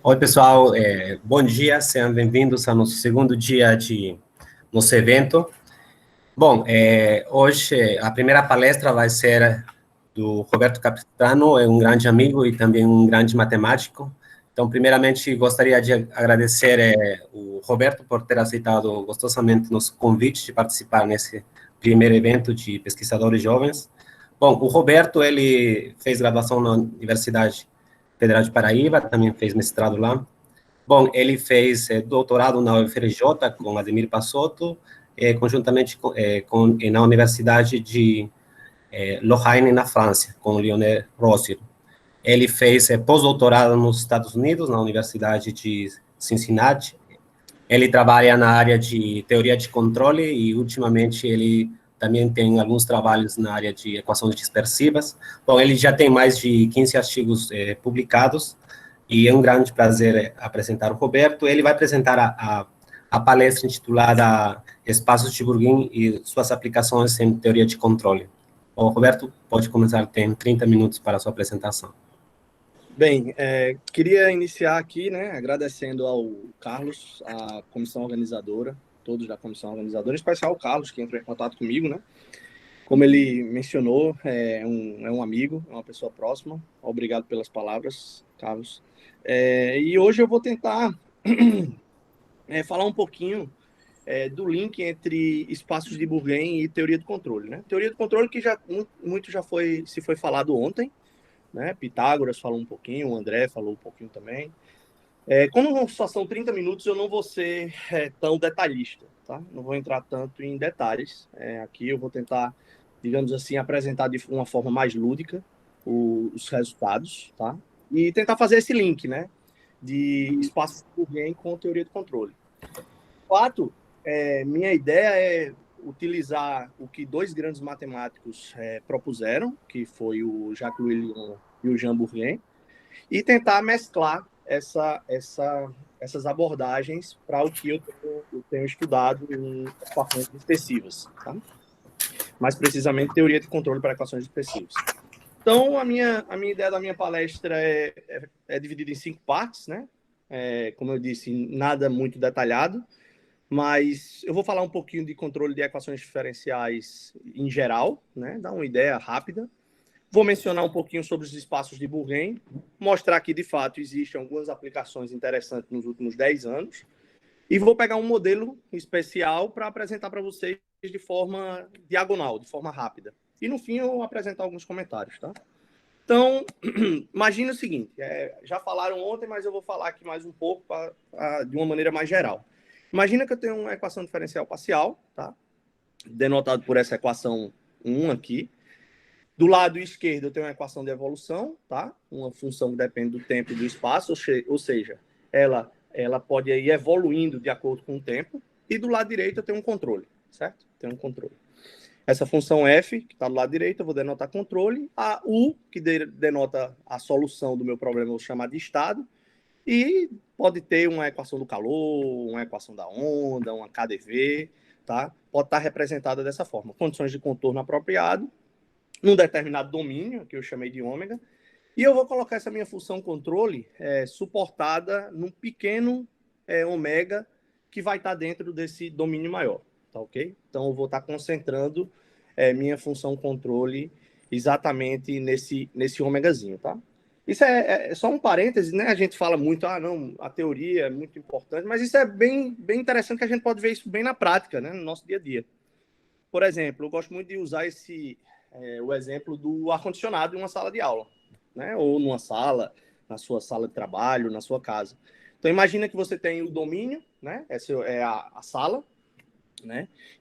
Oi, pessoal, bom dia, sejam bem-vindos ao nosso segundo dia de nosso evento. Bom, hoje a primeira palestra vai ser do Roberto Capistrano, é um grande amigo e também um grande matemático. Então, primeiramente, gostaria de agradecer o Roberto por ter aceitado gostosamente nosso convite de participar nesse primeiro evento de pesquisadores jovens. Bom, o Roberto, ele fez graduação na Universidade Federal de Paraíba, também fez mestrado lá. Bom, ele fez doutorado na UFRJ com Ademir Passotto, conjuntamente na Universidade de Lorraine, na França, com Lionel Rossi. Ele fez pós-doutorado nos Estados Unidos, na Universidade de Cincinnati. Ele trabalha na área de teoria de controle e, ultimamente, ele também tem alguns trabalhos na área de equações dispersivas. Bom, ele já tem mais de 15 artigos publicados, e é um grande prazer apresentar o Roberto. Ele vai apresentar a palestra intitulada Espaços de Bourgain e suas aplicações em teoria de controle. O Roberto, pode começar, tem 30 minutos para a sua apresentação. Bem, queria iniciar aqui, agradecendo ao Carlos, a comissão organizadora, todos da comissão organizadora, em especial o Carlos, que entrou em contato comigo, Como ele mencionou, é um amigo, é uma pessoa próxima. Obrigado pelas palavras, Carlos. E hoje eu vou tentar falar um pouquinho do link entre espaços de Bourgain e teoria do controle, Teoria do controle que muito já se foi falado ontem, Pitágoras falou um pouquinho, o André falou um pouquinho também. Como só são 30 minutos, eu não vou ser tão detalhista, tá? Não vou entrar tanto em detalhes. Aqui eu vou tentar, digamos assim, apresentar de uma forma mais lúdica os resultados, tá? E tentar fazer esse link, de espaço de Bourgain com teoria do controle. De fato, minha ideia é utilizar o que dois grandes matemáticos propuseram, que foi o Jacques-Louis Lion e o Jean Bourgain, e tentar mesclar essas abordagens para o que eu tenho estudado em equações dispersivas, tá? Mais precisamente, teoria de controle para equações dispersivas. Então, a minha ideia da minha palestra é dividida em 5 partes, como eu disse, nada muito detalhado, mas eu vou falar um pouquinho de controle de equações diferenciais em geral, dar uma ideia rápida. Vou mencionar um pouquinho sobre os espaços de Bourgain, mostrar que, de fato, existem algumas aplicações interessantes nos últimos 10 anos, e vou pegar um modelo especial para apresentar para vocês de forma diagonal, de forma rápida. E, no fim, eu vou apresentar alguns comentários, tá? Então, imagina o seguinte, já falaram ontem, mas eu vou falar aqui mais um pouco de uma maneira mais geral. Imagina que eu tenho uma equação diferencial parcial, tá? Denotado por essa equação 1 aqui. Do lado esquerdo, eu tenho uma equação de evolução, tá? Uma função que depende do tempo e do espaço, ou seja, ela pode ir evoluindo de acordo com o tempo. E do lado direito, eu tenho um controle, certo? Tenho um controle. Essa função f, que está do lado direito, eu vou denotar controle. A u, que denota a solução do meu problema, eu vou chamar de estado. E pode ter uma equação do calor, uma equação da onda, uma KdV, tá? Pode estar representada dessa forma. Condições de contorno apropriado, num determinado domínio, que eu chamei de ômega, e eu vou colocar essa minha função controle suportada num pequeno ômega que vai estar dentro desse domínio maior, tá ok? Então, eu vou estar concentrando minha função controle exatamente nesse ômegazinho, tá? Isso é só um parêntese, A gente fala muito, não, a teoria é muito importante, mas isso é bem interessante, que a gente pode ver isso bem na prática, no nosso dia a dia. Por exemplo, eu gosto muito de usar o exemplo do ar-condicionado em uma sala de aula, ou numa sala, na sua sala de trabalho, na sua casa. Então, imagina que você tem o domínio, essa é a sala,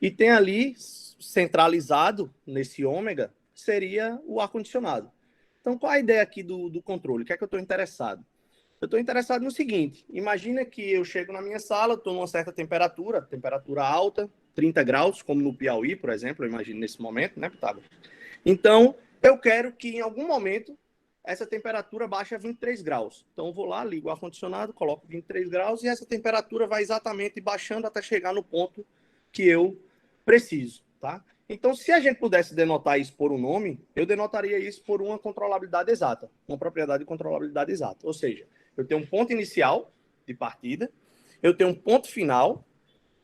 e tem ali, centralizado nesse ômega, seria o ar-condicionado. Então, qual a ideia aqui do controle? O que é que eu estou interessado? Eu estou interessado no seguinte, imagina que eu chego na minha sala, estou numa certa temperatura alta, 30 graus, como no Piauí, por exemplo, eu imagino nesse momento, Pitágoras? Então, eu quero que em algum momento essa temperatura baixe a 23 graus. Então, eu vou lá, ligo o ar-condicionado, coloco 23 graus e essa temperatura vai exatamente baixando até chegar no ponto que eu preciso, tá? Então, se a gente pudesse denotar isso por um nome, eu denotaria isso por uma controlabilidade exata, uma propriedade de controlabilidade exata. Ou seja, Eu tenho um ponto inicial de partida, eu tenho um ponto final,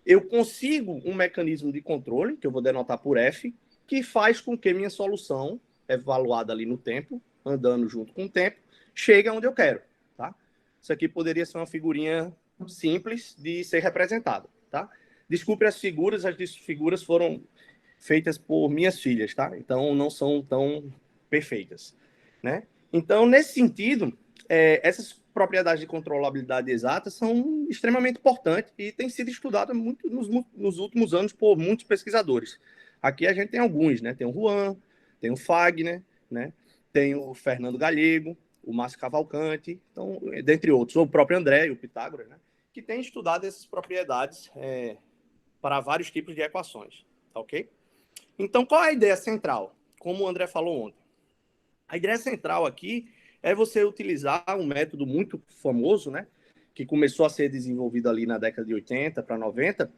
eu consigo um mecanismo de controle, que eu vou denotar por F, que faz com que minha solução, evaluada ali no tempo, andando junto com o tempo, chegue aonde eu quero, tá? Isso aqui poderia ser uma figurinha simples de ser representada, tá? Desculpe as figuras foram feitas por minhas filhas, tá? Então não são tão perfeitas, né? Então, nesse sentido, essas propriedades de controlabilidade exata são extremamente importantes e têm sido estudadas muito nos últimos anos por muitos pesquisadores. Aqui a gente tem alguns, né? Tem o Juan, tem o Fagner, né? Tem o Fernando Galego, o Márcio Cavalcante, então, dentre outros, ou o próprio André e o Pitágoras, né? Que têm estudado essas propriedades para vários tipos de equações, tá ok? Então, qual é a ideia central? Como o André falou ontem. A ideia central aqui é você utilizar um método muito famoso, né, que começou a ser desenvolvido ali na década de 80 para 90,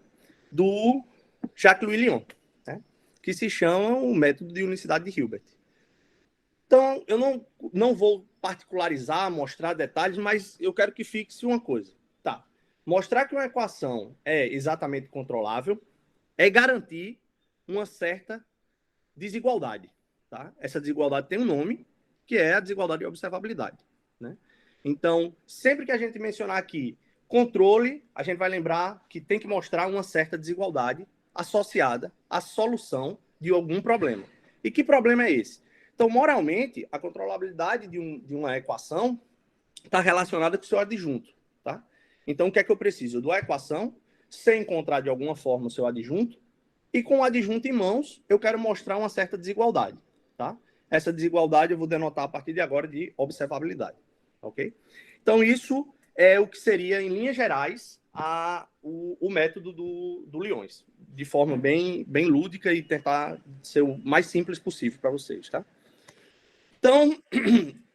do Jacques-Louis Lion, né, que se chama o método de unicidade de Hilbert. Então, eu não vou particularizar, mostrar detalhes, mas eu quero que fixe uma coisa. Tá. Mostrar que uma equação é exatamente controlável é garantir uma certa desigualdade. Tá? Essa desigualdade tem um nome, que é a desigualdade de observabilidade. Né? Então, sempre que a gente mencionar aqui controle, a gente vai lembrar que tem que mostrar uma certa desigualdade associada à solução de algum problema. E que problema é esse? Então, moralmente, a controlabilidade de uma equação está relacionada com o seu adjunto. Tá? Então, o que é que eu preciso? Eu dou a equação, sem encontrar de alguma forma o seu adjunto, e com o adjunto em mãos, eu quero mostrar uma certa desigualdade. Tá? Essa desigualdade eu vou denotar a partir de agora de observabilidade. Ok? Então, isso é o que seria, em linhas gerais, o método do Lyons, de forma bem lúdica e tentar ser o mais simples possível para vocês. Tá? Então,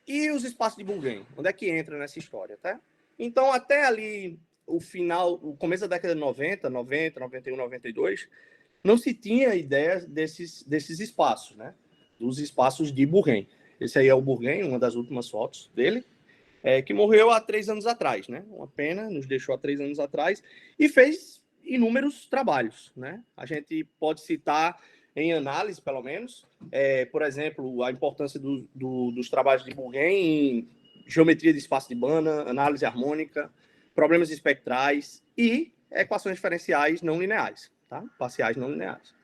e os espaços de Boolean? Onde é que entra nessa história? Tá? Então, até ali, o começo da década de 90, 91, 92, não se tinha ideia desses espaços, né? Dos espaços de Boolean. Esse aí é o Boolean, uma das últimas fotos dele, que morreu há 3 anos atrás, né? Uma pena, nos deixou há 3 anos atrás, e fez inúmeros trabalhos, né? A gente pode citar em análise, pelo menos, por exemplo, a importância dos trabalhos de Boolean em geometria de espaço de Banach, análise harmônica, problemas espectrais e equações diferenciais não lineares, tá? Parciais não lineares.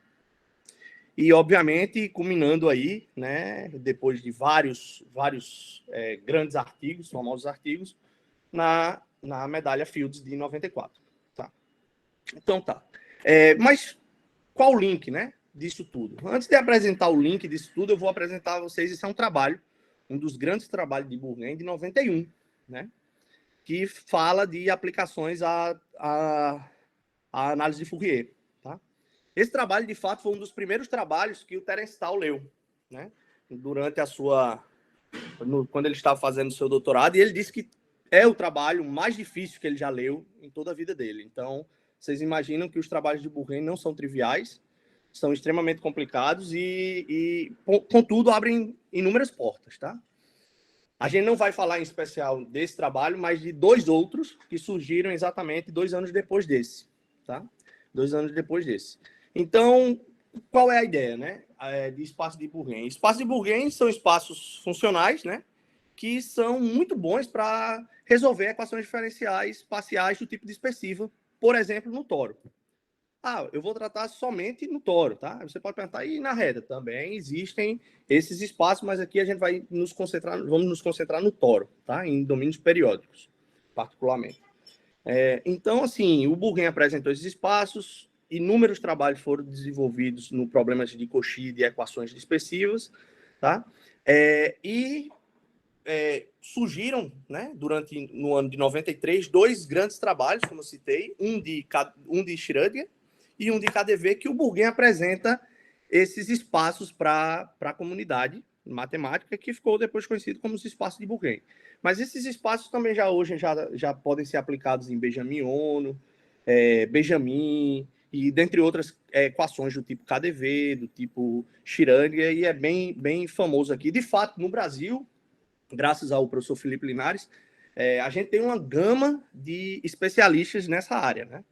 E, obviamente, culminando aí, né, depois de vários grandes artigos, famosos artigos, na medalha Fields de 94. Tá? Então, tá. Mas qual o link, né, disso tudo? Antes de apresentar o link disso tudo, eu vou apresentar a vocês, esse é um trabalho, um dos grandes trabalhos de Boolean de 91, né, que fala de aplicações à análise de Fourier. Tá? Esse trabalho, de fato, foi um dos primeiros trabalhos que o Terence Tao leu, né? Durante quando ele estava fazendo o seu doutorado, e ele disse que é o trabalho mais difícil que ele já leu em toda a vida dele. Então, vocês imaginam que os trabalhos de Boolean não são triviais, são extremamente complicados e contudo, abrem inúmeras portas, tá? A gente não vai falar em especial desse trabalho, mas de 2 outros que surgiram exatamente 2 anos depois desse, tá? 2 anos depois desse. Então, qual é a ideia, né? De espaço de Boolean. Espaços de Boolean são espaços funcionais, né? Que são muito bons para resolver equações diferenciais parciais do tipo dispersivo, por exemplo, no toro. Eu vou tratar somente no toro, tá? Você pode perguntar, e na reta? Também existem esses espaços, mas aqui a gente vamos nos concentrar no toro, tá? Em domínios periódicos, particularmente. Então, assim, o Boolean apresentou esses espaços, inúmeros trabalhos foram desenvolvidos no problemas de Cauchy de equações dispersivas, tá? Surgiram, né, no ano de 93, 2 grandes trabalhos, como eu citei, um de Schrödinger e um de KdV, que o Boolean apresenta esses espaços para a comunidade matemática, que ficou depois conhecido como os espaços de Boolean. Mas esses espaços também hoje já podem ser aplicados em Benjamin-Ono, Benjamin, e dentre outras equações do tipo KdV, do tipo Schrödinger, e é bem famoso aqui. De fato, no Brasil, graças ao professor Felipe Linares, a gente tem uma gama de especialistas nessa área, né?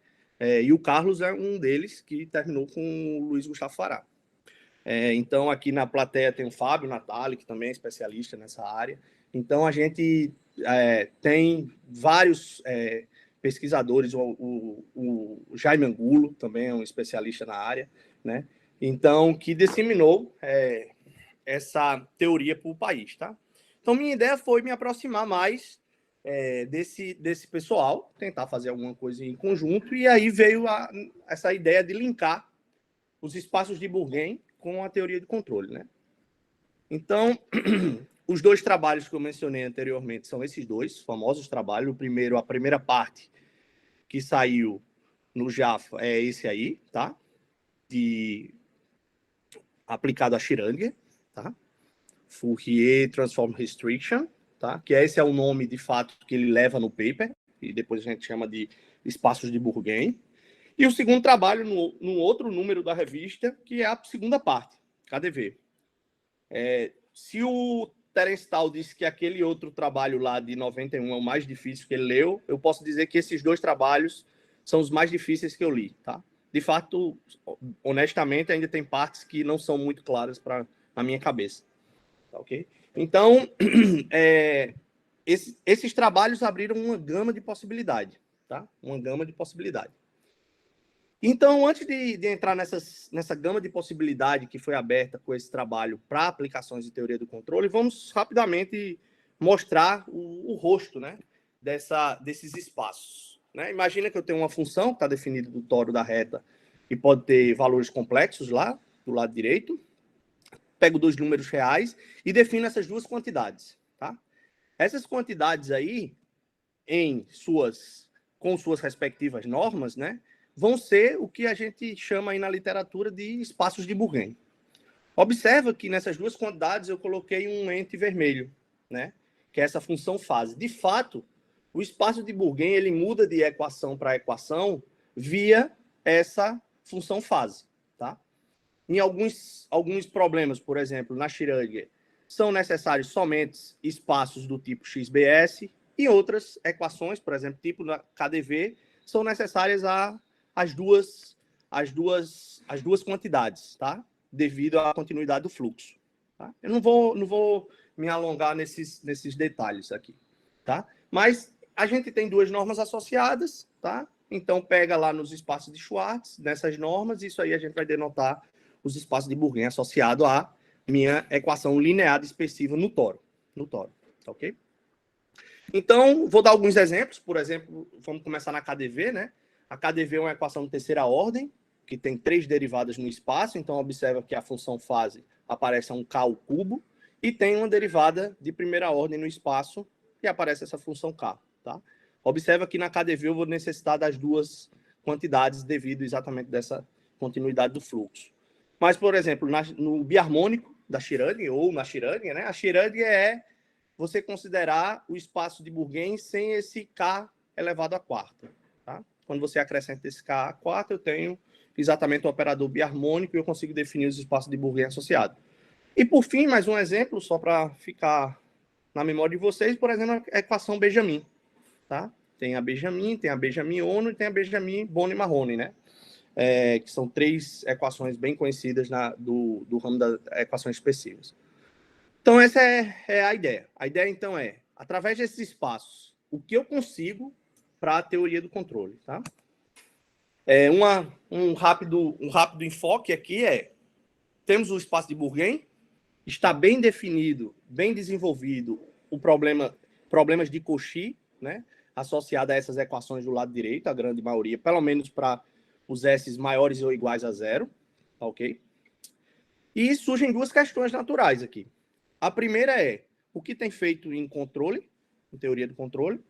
E o Carlos é um deles que terminou com o Luiz Gustavo Fará. Então, aqui na plateia tem o Fábio Natali, que também é especialista nessa área. Então, a gente tem vários pesquisadores, o Jaime Angulo também é um especialista na área, né? Então, que disseminou essa teoria para o país, tá? Então, minha ideia foi me aproximar mais desse pessoal, tentar fazer alguma coisa em conjunto, e aí veio essa ideia de linkar os espaços de Bourgain com a teoria de controle, né? Então, os dois trabalhos que eu mencionei anteriormente são esses dois famosos trabalhos. O primeiro, a primeira parte que saiu no Jaffa é esse aí, tá? Aplicado a Schrödinger, tá? Fourier Transform Restriction, tá? Que esse é o nome de fato que ele leva no paper, e depois a gente chama de espaços de Bourgain. E o segundo trabalho, no outro número da revista, que é a segunda parte, KDV. Se o Terence Tao disse que aquele outro trabalho lá de 91 é o mais difícil que ele leu, eu posso dizer que esses dois trabalhos são os mais difíceis que eu li, tá? De fato, honestamente, ainda tem partes que não são muito claras na minha cabeça. Tá, ok? Então, esses trabalhos abriram uma gama de possibilidade, tá? Uma gama de possibilidade. Então, antes de entrar nessa gama de possibilidade que foi aberta com esse trabalho para aplicações de teoria do controle, vamos rapidamente mostrar o rosto, né, desses espaços. Né? Imagina que eu tenho uma função que está definida do toro da reta e pode ter valores complexos lá do lado direito. Pego dois números reais e defino essas duas quantidades. Tá? Essas quantidades aí, com suas respectivas normas, né, vão ser o que a gente chama aí na literatura de espaços de Bourgain. Observa que nessas duas quantidades eu coloquei um ente vermelho, né, que é essa função fase. De fato, o espaço de Bourgain ele muda de equação para equação via essa função fase. Tá? Em alguns problemas, por exemplo, na Schrödinger, são necessários somente espaços do tipo XBS, e outras equações, por exemplo, tipo na KDV, são necessárias as duas quantidades, tá? Devido à continuidade do fluxo. Tá? Eu não vou me alongar nesses detalhes aqui, tá? Mas a gente tem duas normas associadas, tá? Então pega lá nos espaços de Schwartz, nessas normas, isso aí a gente vai denotar os espaços de Bourgain associado à minha equação linear expressiva no toro, tá ok? Então, vou dar alguns exemplos. Por exemplo, vamos começar na KDV, né? A KDV é uma equação de terceira ordem, que tem 3 derivadas no espaço. Então, observa que a função fase aparece a um K ao cubo, e tem uma derivada de primeira ordem no espaço, e aparece essa função K. Tá? Observa que na KDV eu vou necessitar das duas quantidades devido exatamente dessa continuidade do fluxo. Mas, por exemplo, no biharmônico da Schrödinger, ou na Schrödinger, né? A Schrödinger é você considerar o espaço de Bourgain sem esse K elevado à quarta. Tá? Quando você acrescenta esse K à quarta, eu tenho exatamente o operador biharmônico e eu consigo definir os espaços de Bourgain associados. E, por fim, mais um exemplo, só para ficar na memória de vocês, por exemplo, a equação Benjamin. Tá? Tem a Benjamin-Ono e tem a Benjamin-Boni-Marrone, né? Que são 3 equações bem conhecidas do ramo das equações expressivas. Então, essa é a ideia. A ideia, então, através desses espaços, o que eu consigo para a teoria do controle. Tá? Um rápido enfoque aqui temos o espaço de Bourgain, está bem definido, bem desenvolvido problemas de Cauchy, né, associado a essas equações do lado direito, a grande maioria, pelo menos para os S maiores ou iguais a 0. Tá, ok? E surgem duas questões naturais aqui. A primeira é o que tem feito em controle, em teoria do controle.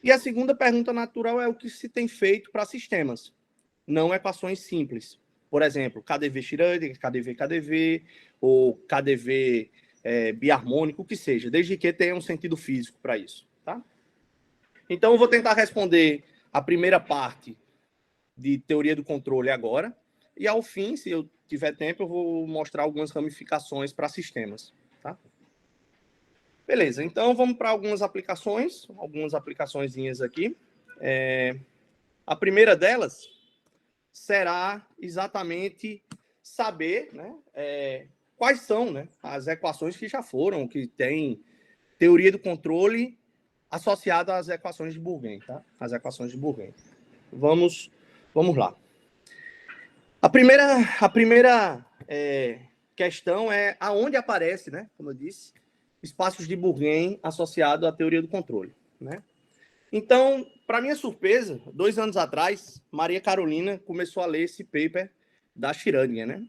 E a segunda pergunta natural é o que se tem feito para sistemas, não equações simples. Por exemplo, KDV Schrödinger, KDV, ou KDV biharmônico, o que seja, desde que tenha um sentido físico para isso. Tá? Então, eu vou tentar responder a primeira parte de teoria do controle agora. E, ao fim, se eu tiver tempo, eu vou mostrar algumas ramificações para sistemas. Tá? Beleza, então vamos para algumas aplicaçõezinhas aqui. A primeira delas será exatamente saber, né, quais são, né, as equações que já foram, que tem teoria do controle associada às equações de Bourgain, tá? As equações de Bourgain. Vamos lá. A primeira questão é aonde aparece, né, como eu disse, espaços de Bourgain associado à teoria do controle, né? Então, para minha surpresa, 2 anos atrás, Maria Carolina começou a ler esse paper da Schrödinger, né?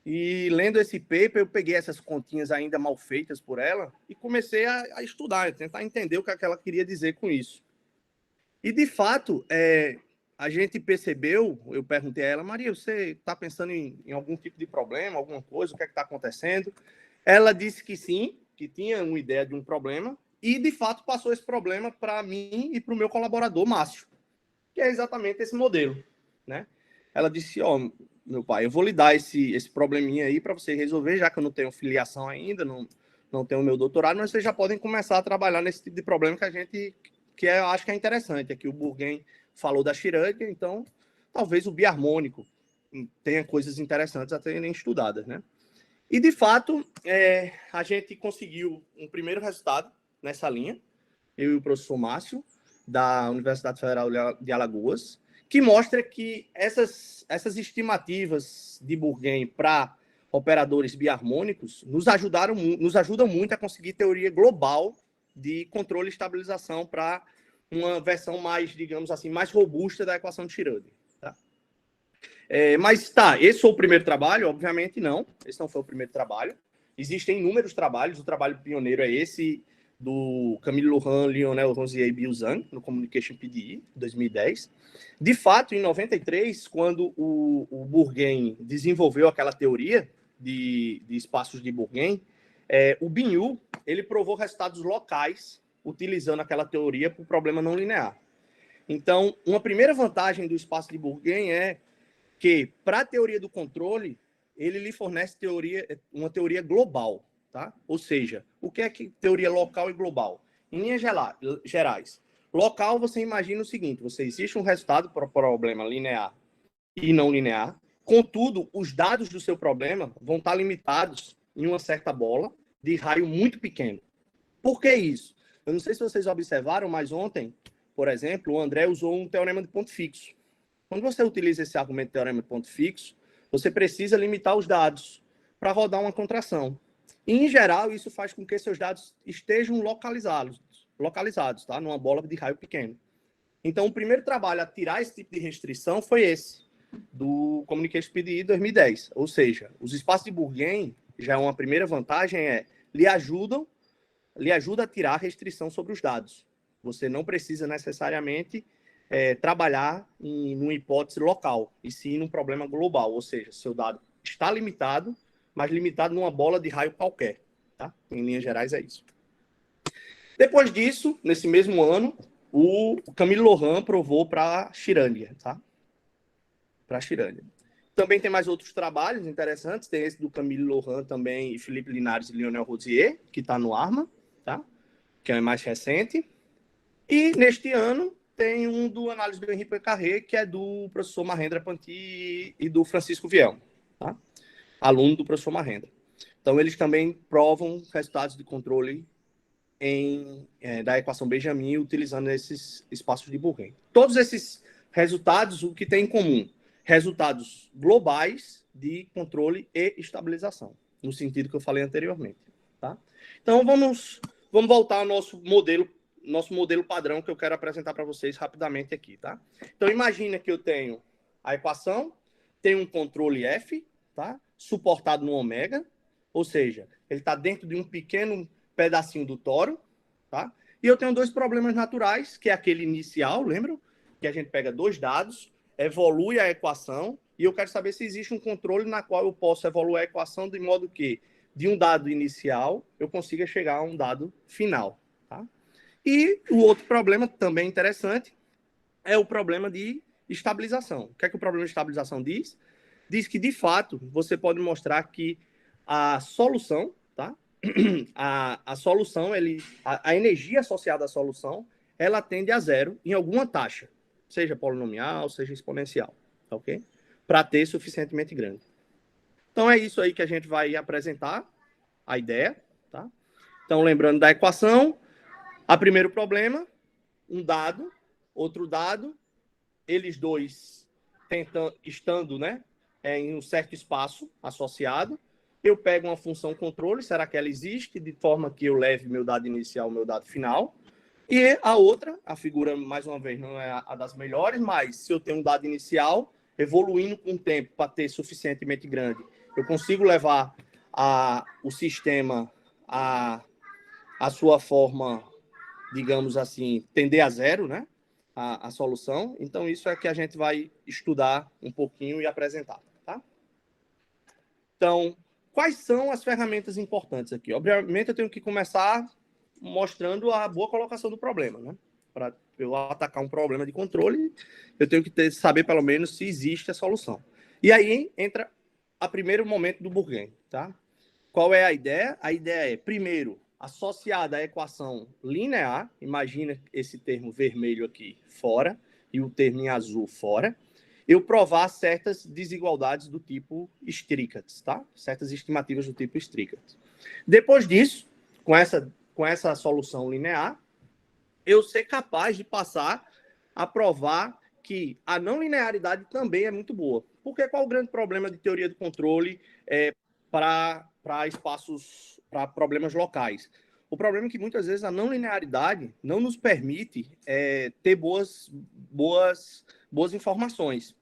E lendo esse paper, eu peguei essas continhas ainda mal feitas por ela e comecei a estudar, a tentar entender o que ela queria dizer com isso. E, de fato, a gente percebeu, eu perguntei a ela, Maria, você está pensando em algum tipo de problema, alguma coisa, o que é que está acontecendo? Ela disse que sim, que tinha uma ideia de um problema, e, de fato, passou esse problema para mim e para o meu colaborador, Márcio, que é exatamente esse modelo, né? Ela disse, meu pai, eu vou lhe dar esse probleminha aí para você resolver, já que eu não tenho filiação ainda, não tenho o meu doutorado, mas vocês já podem começar a trabalhar nesse tipo de problema que eu acho que é interessante. Aqui o Bourgain falou da Schrödinger, então talvez o biharmônico tenha coisas interessantes a serem estudadas, né? E, de fato, a gente conseguiu um primeiro resultado nessa linha, eu e o professor Márcio, da Universidade Federal de Alagoas, que mostra que essas estimativas de Bourgain para operadores biharmônicos nos ajudam muito a conseguir teoria global de controle e estabilização para uma versão mais, digamos assim, mais robusta da equação de Schrödinger. Tá? Mas esse foi o primeiro trabalho? Obviamente não, esse não foi o primeiro trabalho. Existem inúmeros trabalhos, o trabalho pioneiro é esse do Camille Laurent, Lionel Rosier e Bill Zhang, no Communication PDE, 2010. De fato, em 93, quando o Bourgain desenvolveu aquela teoria de espaços de Bourgain, o Binhu, ele provou resultados locais utilizando aquela teoria para o problema não linear. Então, uma primeira vantagem do espaço de Bourgain é que, para a teoria do controle, ele lhe fornece uma teoria global. Tá? Ou seja, o que é teoria local e global? Em linhas gerais, local você imagina o seguinte, existe um resultado para o problema linear e não linear, contudo, os dados do seu problema vão estar limitados em uma certa bola de raio muito pequeno. Por que isso? Eu não sei se vocês observaram, mas ontem, por exemplo, o André usou um teorema de ponto fixo. Quando você utiliza esse argumento de teorema de ponto fixo, você precisa limitar os dados para rodar uma contração. E, em geral, isso faz com que seus dados estejam localizados, tá? Numa bola de raio pequeno. Então, o primeiro trabalho a tirar esse tipo de restrição foi esse, do Communication PDE 2010. Ou seja, os espaços de Bourgain, já uma primeira vantagem lhe ajuda a tirar a restrição sobre os dados. Você não precisa necessariamente trabalhar numa hipótese local, e sim num problema global. Ou seja, seu dado está limitado, mas limitado numa bola de raio qualquer. Tá? Em linhas gerais, é isso. Depois disso, nesse mesmo ano, o Camille Laurent provou para Schrödinger. Tá? Para Schrödinger. Também tem mais outros trabalhos interessantes. Tem esse do Camille Laurent também, e Philippe Linares e Lionel Rosier, que está no ARMA, tá? Que é mais recente. E, neste ano, tem um do análise do Henri Poincaré, que é do professor Mahendra Panti e do Francisco Viel, tá? Aluno do professor Mahendra. Então, eles também provam resultados de controle da equação Benjamin utilizando esses espaços de Bourgain. Todos esses resultados, o que tem em comum? Resultados globais de controle e estabilização, no sentido que eu falei anteriormente. Tá? Então, vamos voltar ao nosso modelo padrão que eu quero apresentar para vocês rapidamente aqui. Tá? Então, imagina que eu tenho a equação, tenho um controle F, tá? Suportado no ômega, ou seja, ele está dentro de um pequeno pedacinho do toro, tá? E eu tenho 2 problemas naturais, que é aquele inicial, lembram? Que a gente pega 2 dados, evolui a equação, e eu quero saber se existe um controle na qual eu posso evoluir a equação de modo que, de um dado inicial, eu consiga chegar a um dado final, tá? E o outro problema, também interessante, é o problema de estabilização. O que é que o problema de estabilização diz? Diz que, de fato, você pode mostrar que a solução, tá? a solução, a energia associada à solução, ela tende a zero em alguma taxa, seja polinomial, seja exponencial, tá ok? Para ter suficientemente grande. Então, é isso aí que a gente vai apresentar, a ideia, tá? Então, lembrando da equação, a primeiro problema, um dado, outro dado, eles dois estando, né, em um certo espaço associado, eu pego uma função controle, será que ela existe, de forma que eu leve meu dado inicial ao meu dado final, e a outra, a figura, mais uma vez, não é a das melhores, mas se eu tenho um dado inicial, evoluindo com o tempo para ter suficientemente grande, eu consigo levar o sistema a sua forma, digamos assim, tender a zero, né? A solução. Então, isso é que a gente vai estudar um pouquinho e apresentar, tá? Então, quais são as ferramentas importantes aqui? Obviamente, eu tenho que começar mostrando a boa colocação do problema, né? Para eu atacar um problema de controle, eu tenho que saber, pelo menos, se existe a solução. E aí entra o primeiro momento do Bourgain, tá? Qual é a ideia? A ideia é, primeiro, associada à equação linear, imagina esse termo vermelho aqui fora e o termo em azul fora, eu provar certas desigualdades do tipo Strickert, tá? Certas estimativas do tipo Strickert. Depois disso, com essa solução linear, eu ser capaz de passar a provar que a não linearidade também é muito boa. Porque qual o grande problema de teoria do controle para espaços, para problemas locais? O problema é que muitas vezes a não linearidade não nos permite ter boas informações.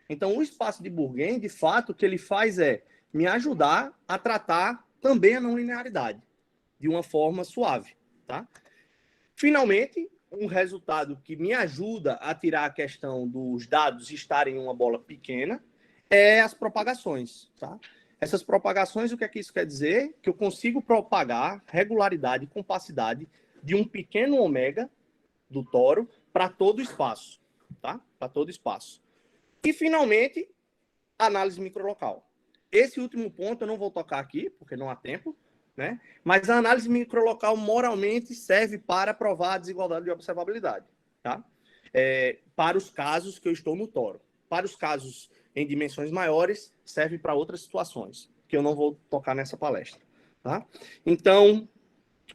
Então, o espaço de Bourgain, de fato, o que ele faz é me ajudar a tratar também a não linearidade de uma forma suave, tá? Finalmente, um resultado que me ajuda a tirar a questão dos dados estarem em uma bola pequena é as propagações, tá? Essas propagações, o que é que isso quer dizer? Que eu consigo propagar regularidade e compacidade de um pequeno ômega do toro para todo o espaço, tá? Para todo o espaço. E, finalmente, análise microlocal. Esse último ponto eu não vou tocar aqui, porque não há tempo, né? Mas a análise microlocal moralmente serve para provar a desigualdade de observabilidade, tá? Para os casos que eu estou no toro. Para os casos em dimensões maiores, serve para outras situações, que eu não vou tocar nessa palestra, tá? Então,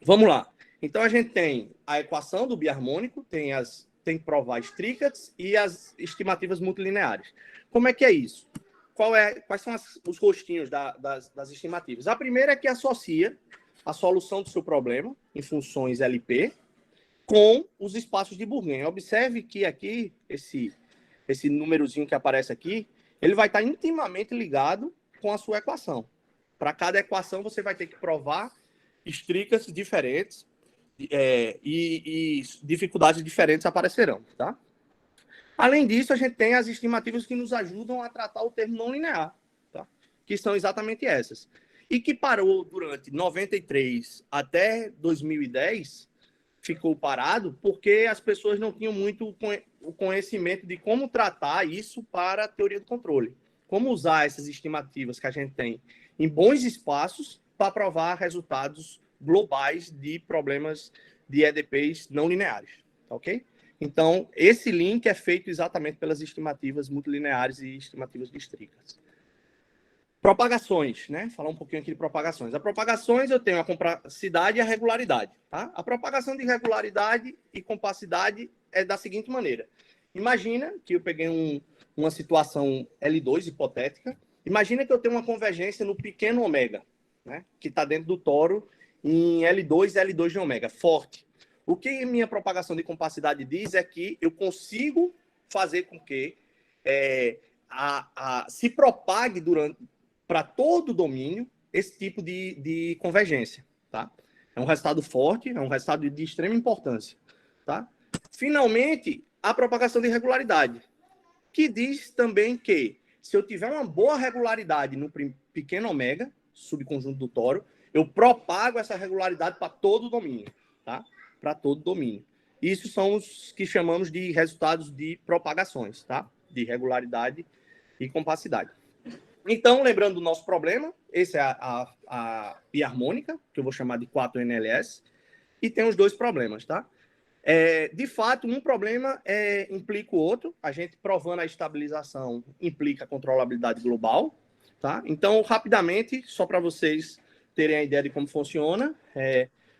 vamos lá. Então, a gente tem a equação do biharmônico, tem que provar Strickert e as estimativas multilineares. Como é que é isso? Quais são os rostinhos das estimativas? A primeira é que associa a solução do seu problema em funções LP com os espaços de Bourgain. Observe que aqui, esse númerozinho que aparece aqui, ele vai estar intimamente ligado com a sua equação. Para cada equação, você vai ter que provar Strickers diferentes e dificuldades diferentes aparecerão, tá? Além disso, a gente tem as estimativas que nos ajudam a tratar o termo não linear, tá? Que são exatamente essas. E que parou durante 93 até 2010, ficou parado porque as pessoas não tinham muito o conhecimento de como tratar isso para a teoria do controle. Como usar essas estimativas que a gente tem em bons espaços para provar resultados globais de problemas de EDPs não lineares, tá ok? Então, esse link é feito exatamente pelas estimativas multilineares e estimativas distritas. Propagações, né? Falar um pouquinho aqui de propagações. A propagações eu tenho a compacidade e a regularidade, tá? A propagação de regularidade e compacidade é da seguinte maneira. Imagina que eu peguei uma situação L2 hipotética. Imagina que eu tenho uma convergência no pequeno ômega, né? Que está dentro do toro em L2 e L2 de ômega, forte. O que minha propagação de compacidade diz é que eu consigo fazer com que se propague para todo o domínio esse tipo de convergência, tá? É um resultado forte, é um resultado de extrema importância, tá? Finalmente, a propagação de regularidade, que diz também que se eu tiver uma boa regularidade no pequeno ômega, subconjunto do toro, eu propago essa regularidade para todo o domínio, tá? Para todo o domínio. Isso são os que chamamos de resultados de propagações, tá? De regularidade e compacidade. Então, lembrando do nosso problema, esse é a pia harmônica, que eu vou chamar de 4NLS, e tem os dois problemas, tá? De fato, um problema implica o outro. A gente provando a estabilização implica a controlabilidade global, tá? Então, rapidamente, só para vocês terem a ideia de como funciona,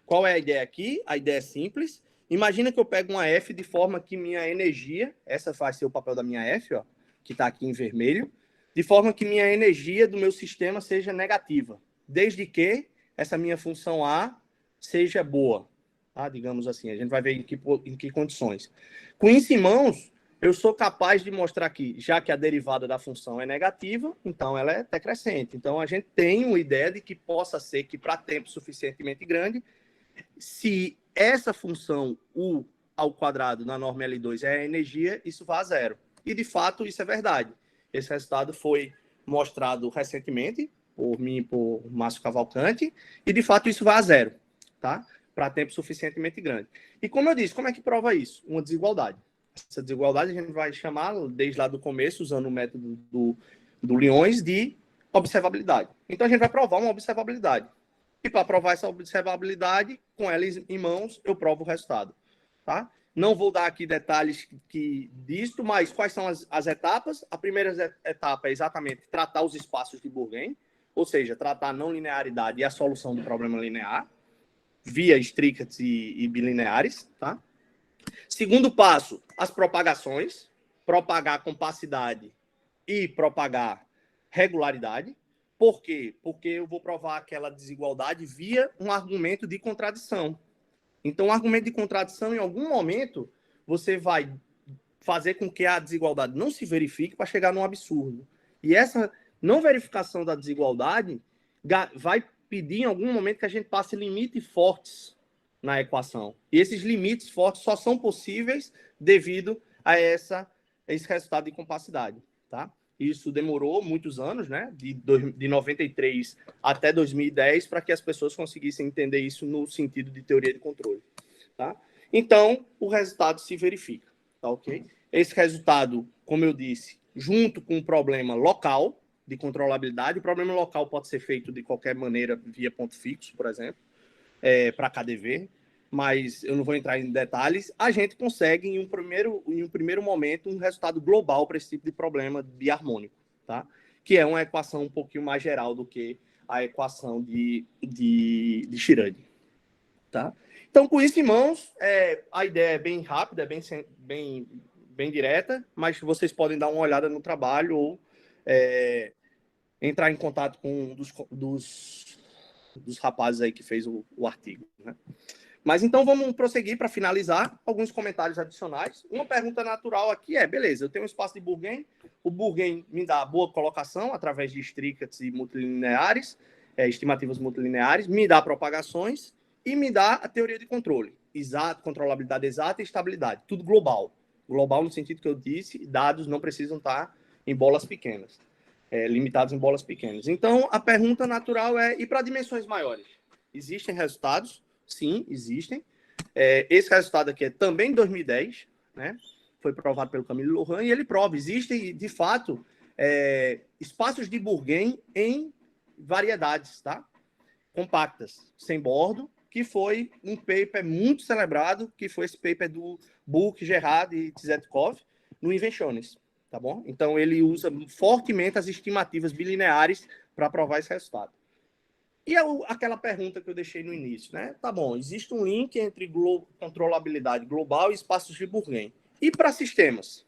qual é a ideia aqui? A ideia é simples. Imagina que eu pego uma F de forma que minha energia, essa vai ser o papel da minha F, ó, que está aqui em vermelho, de forma que minha energia do meu sistema seja negativa, desde que essa minha função A seja boa, tá? Digamos assim, a gente vai ver em que condições. Com isso em mãos, eu sou capaz de mostrar que, já que a derivada da função é negativa, então ela é decrescente. Então, a gente tem uma ideia de que possa ser que, para tempo suficientemente grande, se essa função U ao quadrado na norma L2 é a energia, isso vai a zero. E, de fato, isso é verdade. Esse resultado foi mostrado recentemente por mim e por Márcio Cavalcante, e, de fato, isso vai a zero, tá? Para tempo suficientemente grande. E, como eu disse, como é que prova isso? Uma desigualdade. Essa desigualdade a gente vai chamar, desde lá do começo, usando o método do Lyons, de observabilidade. Então, a gente vai provar uma observabilidade. E para provar essa observabilidade, com ela em mãos, eu provo o resultado. Tá? Não vou dar aqui detalhes disto, mas quais são as etapas? A primeira etapa é exatamente tratar os espaços de Bourgain, ou seja, tratar a não linearidade e a solução do problema linear, via Strickets e bilineares. Tá? Segundo passo, as propagações, propagar compacidade e propagar regularidade. Por quê? Porque eu vou provar aquela desigualdade via um argumento de contradição. Então, o argumento de contradição, em algum momento, você vai fazer com que a desigualdade não se verifique para chegar num absurdo. E essa não verificação da desigualdade vai pedir, em algum momento, que a gente passe limites fortes na equação. E esses limites fortes só são possíveis devido a esse resultado de compacidade, tá? Isso demorou muitos anos, né? De 93 até 2010, para que as pessoas conseguissem entender isso no sentido de teoria de controle. Tá? Então, o resultado se verifica. Tá, ok? Esse resultado, como eu disse, junto com um problema local de controlabilidade, o problema local pode ser feito de qualquer maneira via ponto fixo, por exemplo, para KDV, mas eu não vou entrar em detalhes, a gente consegue, em um primeiro momento, um resultado global para esse tipo de problema biharmônico, tá? Que é uma equação um pouquinho mais geral do que a equação de Chiradi. Tá? Então, com isso em mãos, a ideia é bem rápida, bem direta, mas vocês podem dar uma olhada no trabalho ou entrar em contato com um dos rapazes aí que fez o artigo, né? Mas então vamos prosseguir para finalizar. Alguns comentários adicionais. Uma pergunta natural aqui beleza, eu tenho um espaço de Bourgain, o Bourgain me dá boa colocação através de Strickets e multilineares, estimativas multilineares, me dá propagações e me dá a teoria de controle, exato, controlabilidade exata e estabilidade, tudo global. Global no sentido que eu disse, dados não precisam estar em bolas pequenas, limitados em bolas pequenas. Então, a pergunta natural e para dimensões maiores? Existem resultados? Sim, existem. Esse resultado aqui é também de 2010, né? Foi provado pelo Camille Laurent, e ele prova, existem, de fato, espaços de Bourgain em variedades, tá? Compactas, sem bordo, que foi um paper muito celebrado, que foi esse paper do Burke, Gerard e Tzedkov, no Inventiones, tá bom? Então, ele usa fortemente as estimativas bilineares para provar esse resultado. E aquela pergunta que eu deixei no início, né? Tá bom, existe um link entre controlabilidade global e espaços de Bourgain. E para sistemas?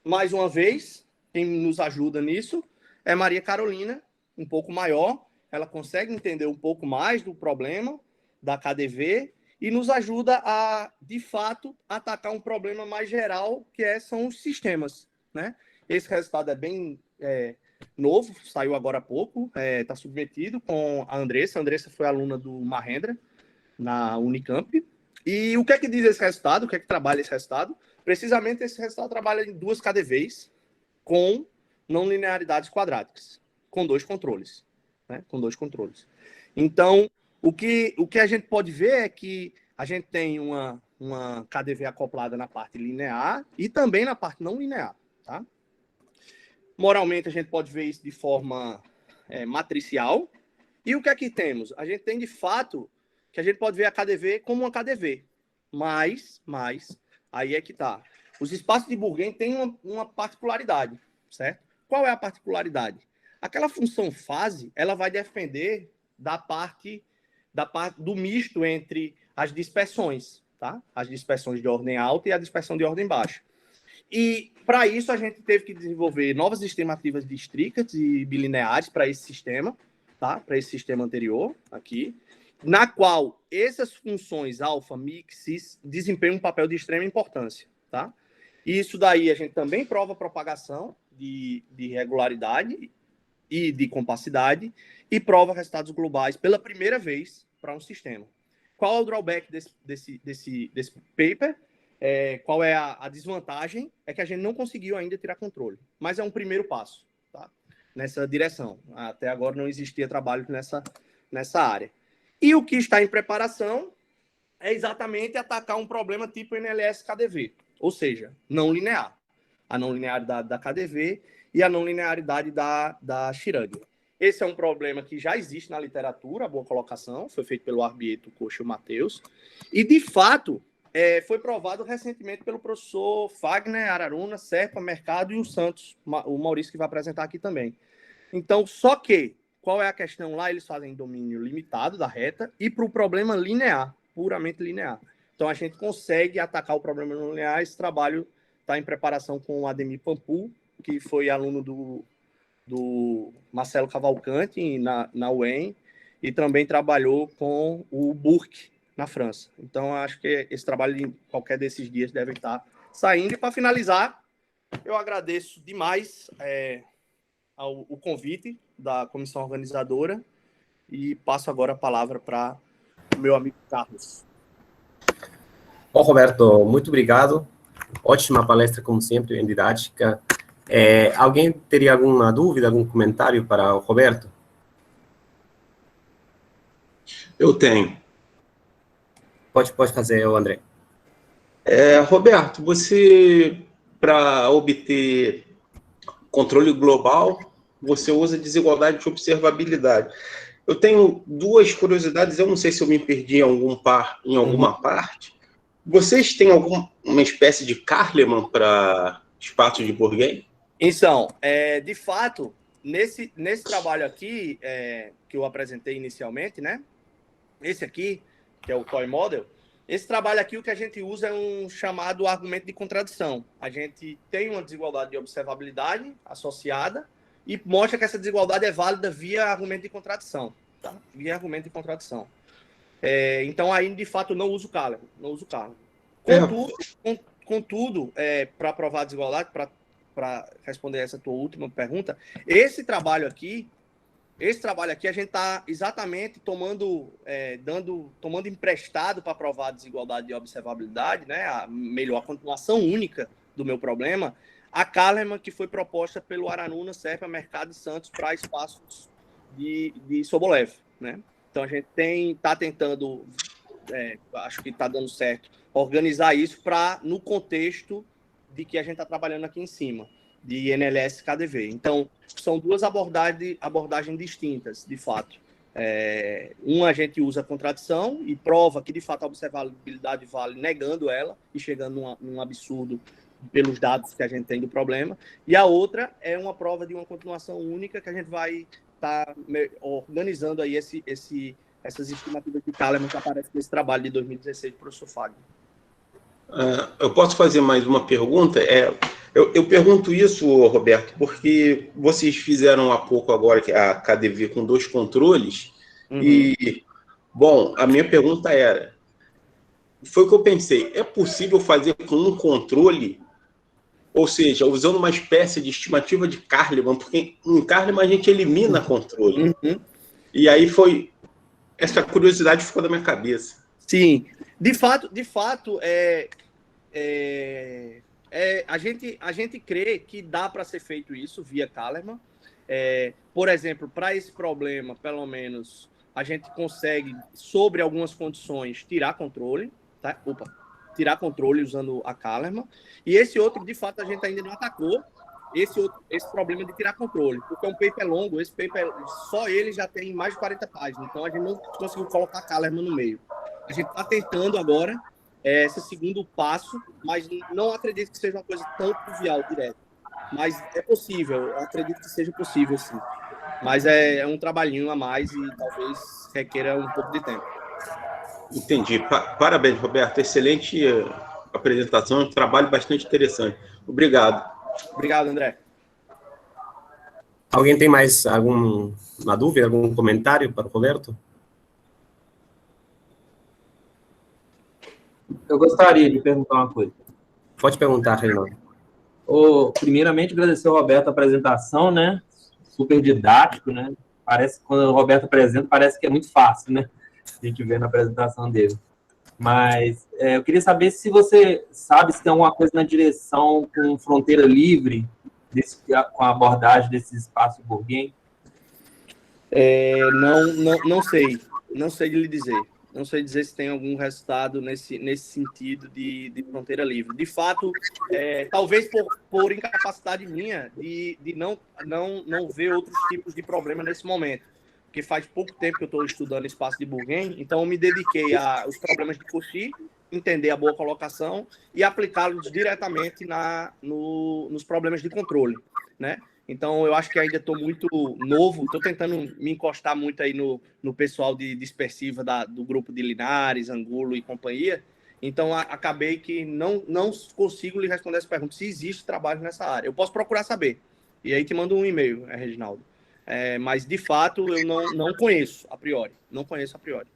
Mais uma vez, quem nos ajuda nisso é Maria Carolina, um pouco maior. Ela consegue entender um pouco mais do problema da KDV e nos ajuda a, de fato, atacar um problema mais geral, que são os sistemas, né? Esse resultado é bem novo, saiu agora há pouco, está submetido com a Andressa. A Andressa foi aluna do Mahendra, na Unicamp. E o que é que diz esse resultado? O que é que trabalha esse resultado? Precisamente esse resultado trabalha em duas KDVs com não linearidades quadráticas, com dois controles. Né? Com dois controles. Então, o que a gente pode ver é que a gente tem uma KDV acoplada na parte linear e também na parte não linear. Tá? Moralmente, a gente pode ver isso de forma matricial. E o que é que temos? A gente tem, de fato, que a gente pode ver a KDV como uma KDV. Mas aí é que tá. Os espaços de Bourgain têm uma particularidade, certo? Qual é a particularidade? Aquela função fase, ela vai depender da parte do misto entre as dispersões, tá? As dispersões de ordem alta e a dispersão de ordem baixa. E, para isso, a gente teve que desenvolver novas estimativas distritas e bilineares para esse sistema, tá? Para esse sistema anterior, aqui, na qual essas funções alfa, mix, cis, desempenham um papel de extrema importância, tá? E isso daí a gente também prova propagação de regularidade e de compacidade e prova resultados globais pela primeira vez para um sistema. Qual é o drawback desse paper? Qual é a desvantagem? É que a gente não conseguiu ainda tirar controle, mas é um primeiro passo, tá? Nessa direção. Até agora não existia trabalho nessa área. E o que está em preparação é exatamente atacar um problema tipo NLS-KDV, ou seja, não linear. A não linearidade da KDV e a não linearidade da Chirag. Esse é um problema que já existe na literatura, a boa colocação, foi feito pelo Arbieto, Coxa e o Matheus, e, de fato, foi provado recentemente pelo professor Fagner, Araruna, Serpa, Mercado e o Santos, o Maurício, que vai apresentar aqui também. Então, só que, qual é a questão lá? Eles fazem domínio limitado da reta e para o problema linear, puramente linear. Então, a gente consegue atacar o problema linear. Esse trabalho está em preparação com o Ademir Pampu, que foi aluno do Marcelo Cavalcanti na UEM e também trabalhou com o Burke na França. Então, acho que esse trabalho, em qualquer desses dias, deve estar saindo. E, para finalizar, eu agradeço demais o convite da comissão organizadora e passo agora a palavra para o meu amigo Carlos. Bom, Roberto, muito obrigado. Ótima palestra, como sempre, bem didática. Alguém teria alguma dúvida, algum comentário para o Roberto? Eu tenho. Pode fazer, André. Roberto, você, para obter controle global, você usa desigualdade de observabilidade. Eu tenho duas curiosidades, eu não sei se eu me perdi em alguma parte. Vocês têm alguma espécie de Kahneman para espaço de Bourgain? Então, de fato, nesse trabalho aqui, que eu apresentei inicialmente, né? Esse aqui, que é o Toy Model, esse trabalho aqui, o que a gente usa é um chamado argumento de contradição. A gente tem uma desigualdade de observabilidade associada e mostra que essa desigualdade é válida via argumento de contradição. Tá? Via argumento de contradição. Então, aí, de fato, eu não uso Kahneman. Contudo, para provar a desigualdade, para responder essa tua última pergunta, esse trabalho aqui a gente está exatamente tomando emprestado para provar a desigualdade de observabilidade, né? A continuação única do meu problema, a Kahneman, que foi proposta pelo Araruna, Serpa, Mercado e Santos para espaços de Sobolev, né? Então a gente está tentando, acho que está dando certo, organizar isso no contexto de que a gente está trabalhando aqui em cima, de NLS KDV. Então, são duas abordagens distintas, de fato. Uma a gente usa a contradição e prova que, de fato, a observabilidade vale negando ela e chegando num absurdo pelos dados que a gente tem do problema. E a outra é uma prova de uma continuação única que a gente vai estar organizando aí essas estimativas de Kahneman que aparecem nesse trabalho de 2016 do professor Fagner. Eu posso fazer mais uma pergunta? Eu pergunto isso, Roberto, porque vocês fizeram há pouco agora a KDV com 2 controles, e, bom, a minha pergunta foi o que eu pensei, é possível fazer com um controle, ou seja, usando uma espécie de estimativa de Kahneman, porque em Kahneman a gente elimina controle. E aí essa curiosidade ficou na minha cabeça. Sim, de fato, a gente crê que dá para ser feito isso via Kahneman. Por exemplo, para esse problema, pelo menos, a gente consegue, sobre algumas condições, tirar controle, tá? Tirar controle usando a Kahneman. E esse outro, de fato, a gente ainda não atacou, esse problema de tirar controle, porque é um paper longo, esse paper, só ele já tem mais de 40 páginas, então a gente não conseguiu colocar Kahneman no meio. A gente está tentando agora esse segundo passo, mas não acredito que seja uma coisa tão trivial, direto. Mas é possível, eu acredito que seja possível, sim. Mas é um trabalhinho a mais e talvez requeira um pouco de tempo. Entendi. Parabéns, Roberto. Excelente apresentação, um trabalho bastante interessante. Obrigado. Obrigado, André. Alguém tem mais alguma dúvida, algum comentário para o Roberto? Eu gostaria de perguntar uma coisa. Pode perguntar, Reinaldo. Primeiramente, agradecer ao Roberto a apresentação, né? Super didático, né? Parece, quando o Roberto apresenta, parece que é muito fácil, né? A gente vê na apresentação dele. Mas eu queria saber se você sabe se tem alguma coisa na direção com fronteira livre, com a abordagem desse espaço Bourgain. Não sei. Não sei lhe dizer. Não sei dizer se tem algum resultado nesse sentido de fronteira livre. De fato, talvez por incapacidade minha de não ver outros tipos de problema nesse momento. Porque faz pouco tempo que eu estou estudando espaço de Bourgain, então eu me dediquei aos problemas de Cauchy, entender a boa colocação e aplicá-los diretamente nos problemas de controle, né? Então, eu acho que ainda estou muito novo, estou tentando me encostar muito aí no pessoal de dispersiva do grupo de Linares, Angulo e companhia. Então, acabei que não consigo lhe responder essa pergunta, se existe trabalho nessa área. Eu posso procurar saber. E aí te mando um e-mail, Reginaldo. Mas, de fato, eu não conheço a priori. Não conheço a priori.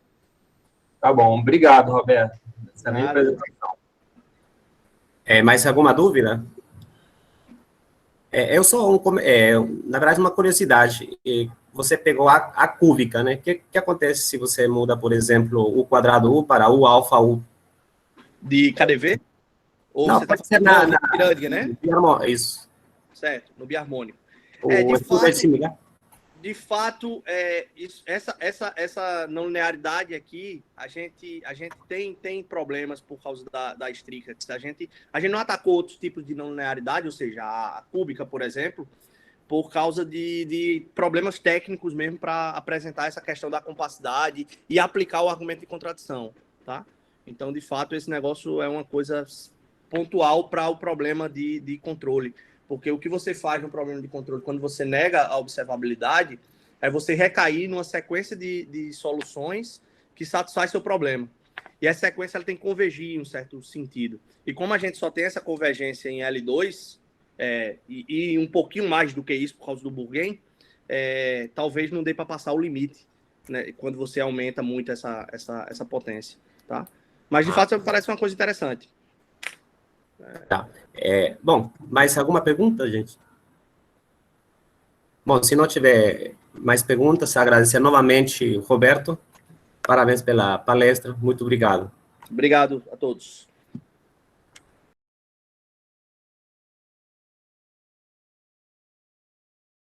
Tá bom. Obrigado, Roberto. Excelente apresentação. Mais alguma dúvida? Eu só, na verdade, uma curiosidade. Você pegou a cúbica, né? O que acontece se você muda, por exemplo, o quadrado U para U alfa U? De KdV? Ou não, você pode ser na pirâmide, né? Isso. Certo, no biharmônico. De fato, essa não linearidade aqui, a gente tem problemas por causa da estrica. A gente não atacou outros tipos de não linearidade, ou seja, a cúbica, por exemplo, por causa de problemas técnicos mesmo para apresentar essa questão da compacidade e aplicar o argumento de contradição, tá? Então, de fato, esse negócio é uma coisa pontual para o problema de controle. Porque o que você faz no problema de controle, quando você nega a observabilidade, é você recair numa sequência de soluções que satisfaz seu problema. E essa sequência ela tem que convergir em um certo sentido. E como a gente só tem essa convergência em L2, e um pouquinho mais do que isso por causa do Bourgain, talvez não dê para passar o limite, né, quando você aumenta muito essa potência. Tá? Mas, de fato, parece uma coisa interessante. Tá. Bom, mais alguma pergunta, gente? Bom, se não tiver mais perguntas, agradecer novamente, Roberto. Parabéns pela palestra. Muito obrigado. Obrigado a todos.